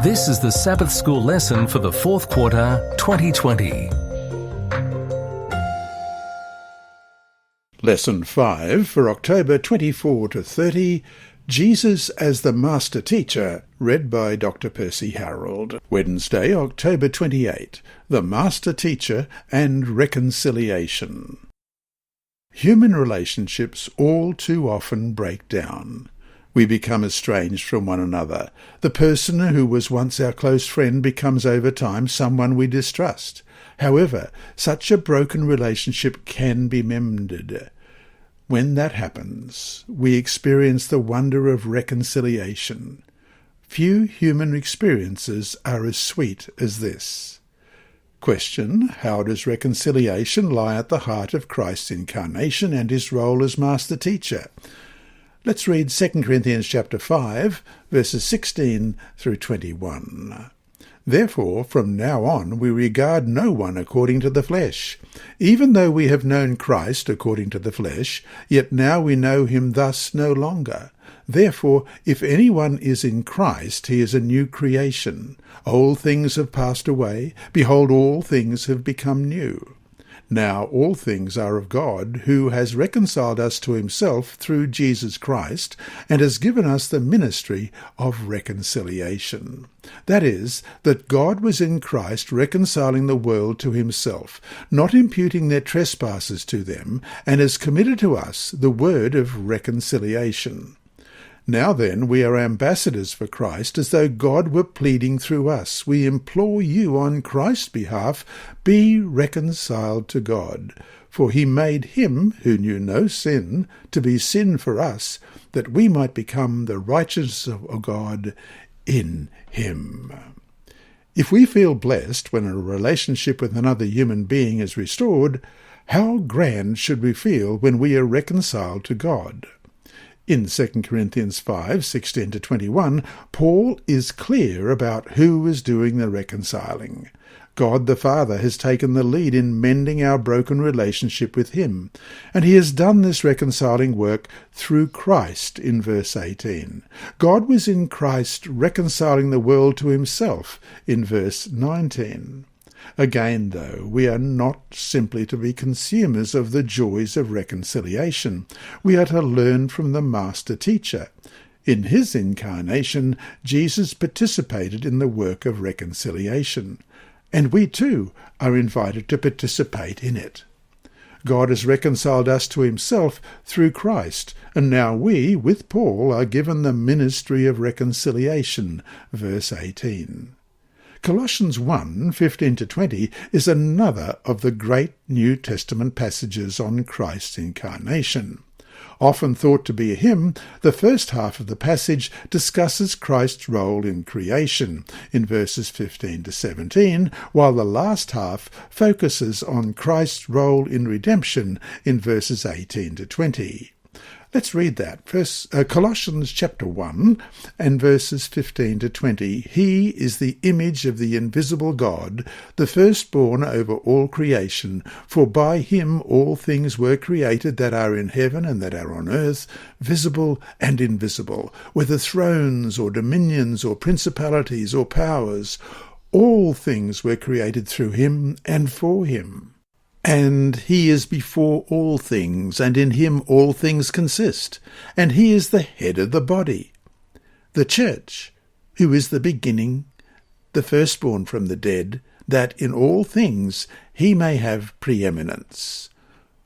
This is the Sabbath School lesson for the fourth quarter, 2020. Lesson 5 for October 24 to 30, Jesus as the Master Teacher, read by Dr. Percy Harrold. Wednesday, October 28, the Master Teacher and Reconciliation. Human relationships all too often break down. We become estranged from one another. The person who was once our close friend becomes over time someone we distrust. However, such a broken relationship can be mended. When that happens, we experience the wonder of reconciliation. Few human experiences are as sweet as this. Question: how does reconciliation lie at the heart of Christ's incarnation and his role as Master Teacher? Let's read 2 Corinthians chapter 5, verses 16 through 21. Therefore, from now on, we regard no one according to the flesh. Even though we have known Christ according to the flesh, yet now we know him thus no longer. Therefore, if anyone is in Christ, he is a new creation. Old things have passed away. Behold, all things have become new. Now all things are of God, who has reconciled us to himself through Jesus Christ, and has given us the ministry of reconciliation. That is, that God was in Christ reconciling the world to himself, not imputing their trespasses to them, and has committed to us the word of reconciliation. Now then, we are ambassadors for Christ, as though God were pleading through us. We implore you on Christ's behalf, be reconciled to God. For he made him, who knew no sin, to be sin for us, that we might become the righteousness of God in him. If we feel blessed when a relationship with another human being is restored, how grand should we feel when we are reconciled to God? In 2 Corinthians 5, 16 to 21, Paul is clear about who is doing the reconciling. God the Father has taken the lead in mending our broken relationship with him, and he has done this reconciling work through Christ in verse 18. God was in Christ reconciling the world to himself in verse 19. Again, though, we are not simply to be consumers of the joys of reconciliation. We are to learn from the Master Teacher. In his incarnation, Jesus participated in the work of reconciliation, and we too are invited to participate in it. God has reconciled us to himself through Christ, and now we, with Paul, are given the ministry of reconciliation, verse 18. Colossians 1, 15 to 20 is another of the great New Testament passages on Christ's incarnation. Often thought to be a hymn, the first half of the passage discusses Christ's role in creation in verses 15 to 17, while the last half focuses on Christ's role in redemption in verses 18 to 20. Let's read that. Colossians chapter 1 and verses 15 to 20. He is the image of the invisible God, the firstborn over all creation. For by him all things were created that are in heaven and that are on earth, visible and invisible, whether thrones or dominions or principalities or powers. All things were created through him and for him. And he is before all things, and in him all things consist, and he is the head of the body, the church, who is the beginning, the firstborn from the dead, that in all things he may have preeminence.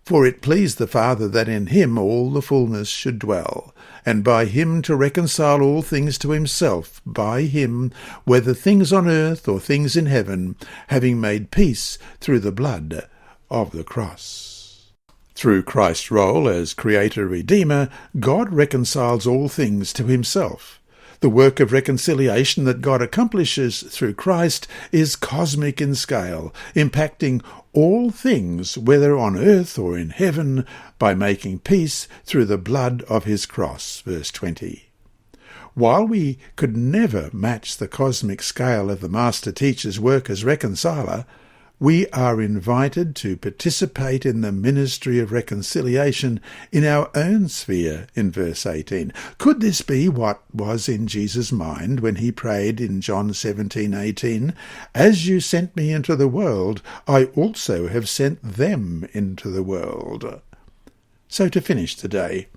For it pleased the Father that in him all the fullness should dwell, and by him to reconcile all things to himself, by him, whether things on earth or things in heaven, having made peace through the blood of the cross. Through Christ's role as Creator-Redeemer, God reconciles all things to himself. The work of reconciliation that God accomplishes through Christ is cosmic in scale, impacting all things, whether on earth or in heaven, by making peace through the blood of his cross. Verse 20. While we could never match the cosmic scale of the Master Teacher's work as reconciler, we are invited to participate in the ministry of reconciliation in our own sphere in verse 18. Could this be what was in Jesus' mind when he prayed in John 17:18, "As you sent me into the world, I also have sent them into the world"? So to finish today,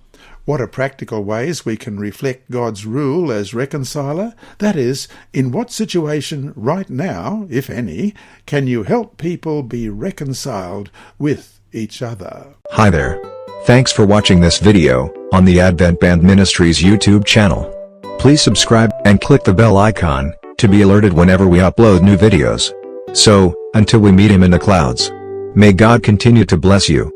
what are practical ways we can reflect God's rule as reconciler? That is, in what situation right now, if any, can you help people be reconciled with each other? Hi there. Thanks for watching this video on the Advent-band Ministries YouTube channel. Please subscribe and click the bell icon to be alerted whenever we upload new videos. So, until we meet him in the clouds, may God continue to bless you.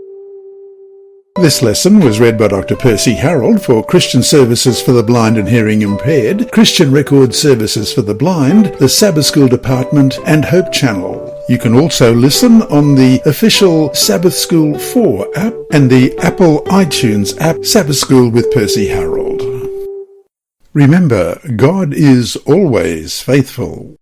This lesson was read by Dr. Percy Harrold for Christian Services for the Blind and Hearing Impaired, Christian Record Services for the Blind, the Sabbath School Department, and Hope Channel. You can also listen on the official Sabbath School 4 app and the Apple iTunes app, Sabbath School with Percy Harrold. Remember, God is always faithful.